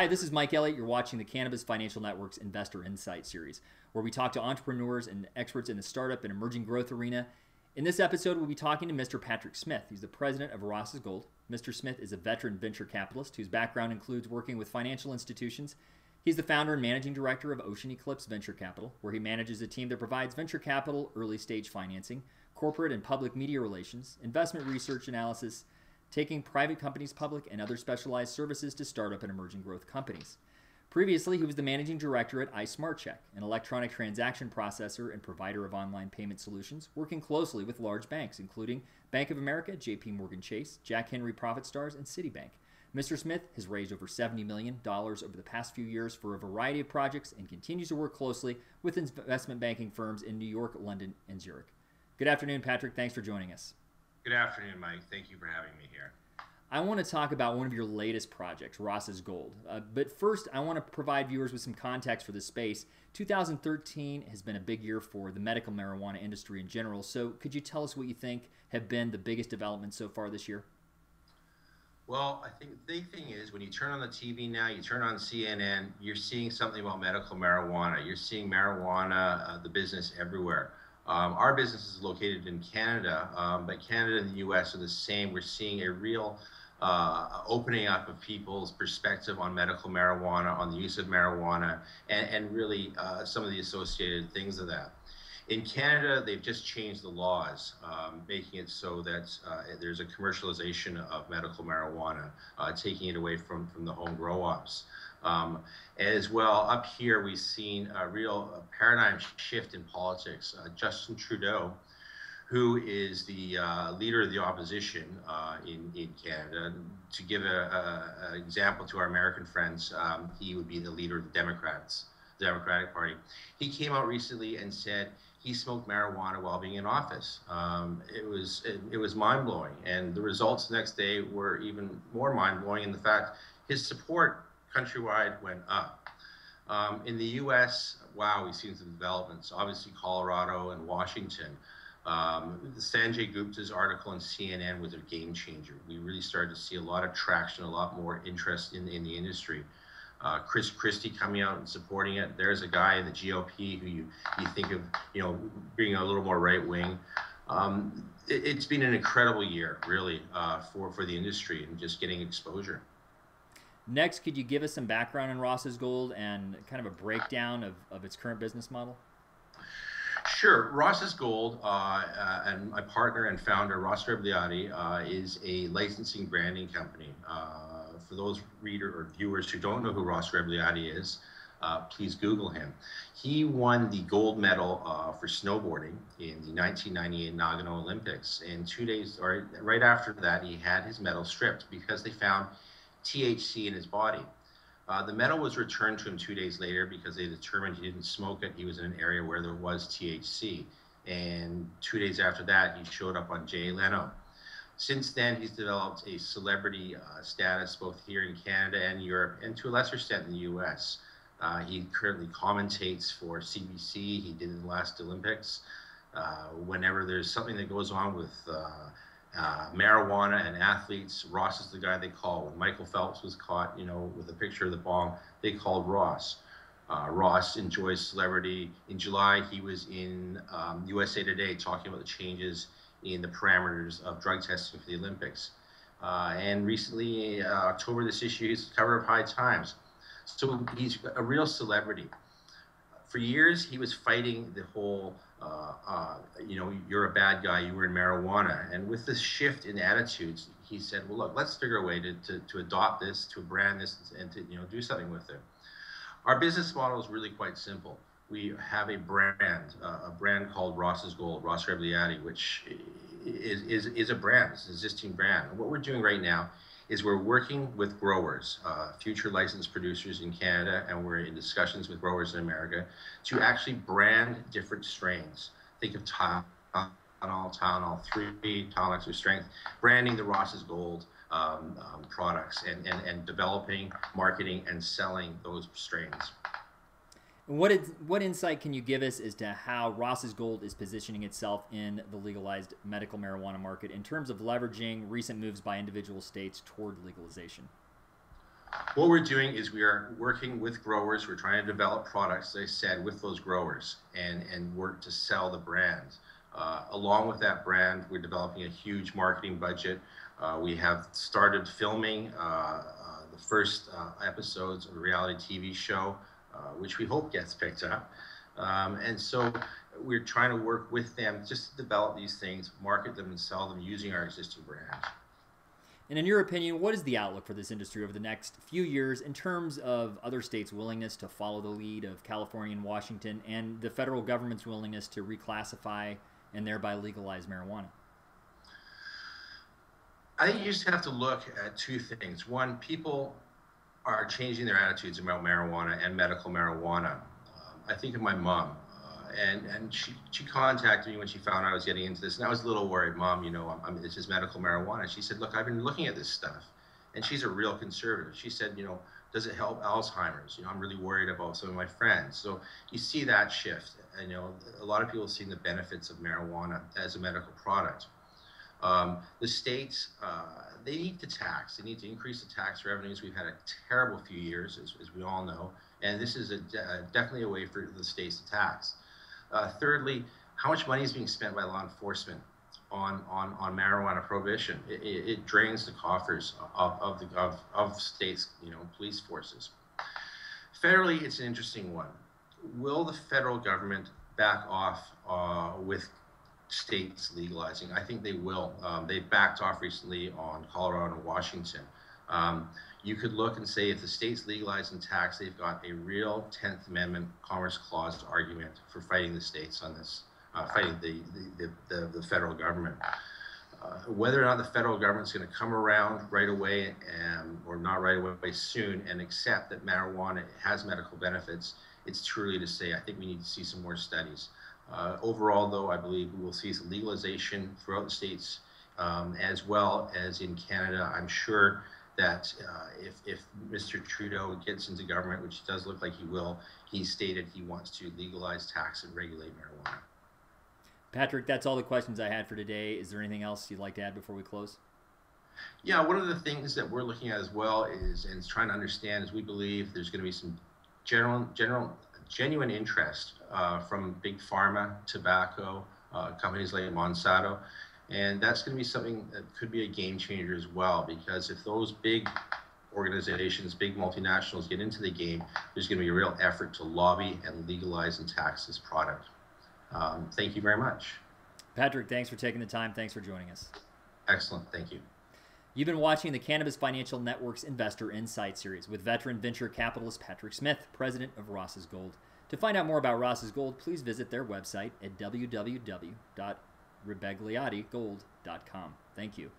Hi, this is Mike Elliott. You're watching the Cannabis Financial Network's Investor Insight series, where we talk to entrepreneurs and experts in the startup and emerging growth arena. In this episode, we'll be talking to Mr. Patrick Smyth. He's the president of Ross's Gold. Mr. Smyth is a veteran venture capitalist whose background includes working with financial institutions. He's the founder and managing director of Ocean Eclipse Venture Capital, where he manages a team that provides venture capital, early stage financing, corporate and public media relations, investment research analysis, taking private companies public, and other specialized services to startup and emerging growth companies. Previously, he was the managing director at iSmartCheck, an electronic transaction processor and provider of online payment solutions, working closely with large banks, including Bank of America, JP Morgan Chase, Jack Henry ProfitStars, and Citibank. Mr. Smyth has raised over $70 million over the past few years for a variety of projects and continues to work closely with investment banking firms in New York, London, and Zurich. Good afternoon, Patrick. Thanks for joining us. Good afternoon, Mike. Thank you for having me here. I want to talk about one of your latest projects, Ross's Gold. But first, I want to provide viewers with some context for this space. 2013 has been a big year for the medical marijuana industry in general. So could you tell us what you think have been the biggest developments so far this year? Well, I think the big thing is when you turn on the TV now, you turn on CNN, you're seeing something about medical marijuana. You're seeing marijuana, the business everywhere. Our business is located in Canada, but Canada and the U.S. are the same. We're seeing a real opening up of people's perspective on medical marijuana, on the use of marijuana, and really some of the associated things of that. In Canada, they've just changed the laws, making it so that there's a commercialization of medical marijuana, taking it away from the home grow-ops. As well, up here, we've seen a real paradigm shift in politics. Justin Trudeau, who is the leader of the opposition in Canada, to give an example to our American friends, he would be the leader of the Democratic Party. He came out recently and said he smoked marijuana while being in office. It was mind-blowing, and the results the next day were even more mind-blowing in the fact his support countrywide went up. In the U.S., wow, we've seen some developments. Obviously, Colorado and Washington. The Sanjay Gupta's article in CNN was a game changer. We really started to see a lot of traction, a lot more interest in the industry. Chris Christie coming out and supporting it. There's a guy in the GOP who you think of, being a little more right wing. It's been an incredible year, really, for the industry and just getting exposure. Next, could you give us some background on Ross's Gold and kind of a breakdown of its current business model? Sure. Ross's Gold and my partner and founder, Ross Rebliati, is a licensing branding company. For those readers or viewers who don't know who Ross Rebliati is, please Google him. He won the gold medal for snowboarding in the 1998 Nagano Olympics. And 2 days, or right after that, he had his medal stripped because they found THC in his body. The medal was returned to him 2 days later because they determined he didn't smoke it. He was in an area where there was THC. And 2 days after that, he showed up on Jay Leno. Since then, he's developed a celebrity status both here in Canada and Europe, and to a lesser extent in the U.S. He currently commentates for CBC. He did in the last Olympics. Whenever there's something that goes on with marijuana and athletes, Ross is the guy they call. When Michael Phelps was caught, with a picture of the bong, they called Ross. Ross enjoys celebrity. In July, he was in USA Today talking about the changes in the parameters of drug testing for the Olympics. And recently, October this issue, he's the cover of High Times. So he's a real celebrity. For years, he was fighting the whole, you're a bad guy, you were in marijuana. And with this shift in attitudes, he said, well, look, let's figure a way to adopt this, to brand this, and to do something with it. Our business model is really quite simple. We have a brand called Ross's Gold, Ross Rebliati, which is a brand, it's an existing brand. And what we're doing right now is we're working with growers, future licensed producers in Canada, and we're in discussions with growers in America to actually brand different strains. Think of Tylenol 3, Tylenol Extra Strength, branding the Ross's Gold products and developing, marketing, and selling those strains. What insight can you give us as to how Ross's Gold is positioning itself in the legalized medical marijuana market in terms of leveraging recent moves by individual states toward legalization? What we're doing is we are working with growers. We're trying to develop products, as I said, with those growers and work to sell the brand. Along with that brand, we're developing a huge marketing budget. We have started filming the first episodes of a reality TV show, which we hope gets picked up. And so we're trying to work with them just to develop these things, market them, and sell them using our existing brand. And in your opinion, what is the outlook for this industry over the next few years in terms of other states' willingness to follow the lead of California and Washington, and the federal government's willingness to reclassify and thereby legalize marijuana? I think you just have to look at two things. One, people are changing their attitudes about marijuana and medical marijuana. I think of my mom, and she contacted me when she found out I was getting into this, and I was a little worried. Mom, it's just medical marijuana. She said, look, I've been looking at this stuff, and she's a real conservative. She said, does it help Alzheimer's? I'm really worried about some of my friends. So you see that shift, and a lot of people have seen the benefits of marijuana as a medical product. The states, they need to tax. They need to increase the tax revenues. We've had a terrible few years, as we all know, and this is definitely a way for the states to tax. Thirdly, how much money is being spent by law enforcement on marijuana prohibition? It drains the coffers of states, police forces. Federally, it's an interesting one. Will the federal government back off with states legalizing? I think they will. They backed off recently on Colorado and Washington. You could look and say if the states legalize and tax, they've got a real 10th Amendment Commerce Clause argument for fighting the states on this, fighting the federal government. Whether or not the federal government's going to come around right away or not right away soon and accept that marijuana has medical benefits, it's too early to say. I think we need to see some more studies. Overall, though, I believe we will see some legalization throughout the states, as well as in Canada. I'm sure that if Mr. Trudeau gets into government, which does look like he will, he stated he wants to legalize, tax, and regulate marijuana. Patrick, that's all the questions I had for today. Is there anything else you'd like to add before we close? Yeah, one of the things that we're looking at as well is trying to understand is we believe there's going to be some genuine interest from big pharma, tobacco, companies like Monsanto. And that's going to be something that could be a game changer as well, because if those big organizations, big multinationals get into the game, there's going to be a real effort to lobby and legalize and tax this product. Thank you very much. Patrick, thanks for taking the time. Thanks for joining us. Excellent. Thank you. You've been watching the Cannabis Financial Network's Investor Insight series with veteran venture capitalist Patrick Smyth, president of Ross's Gold. To find out more about Ross's Gold, please visit their website at www.rebegliatigold.com. Thank you.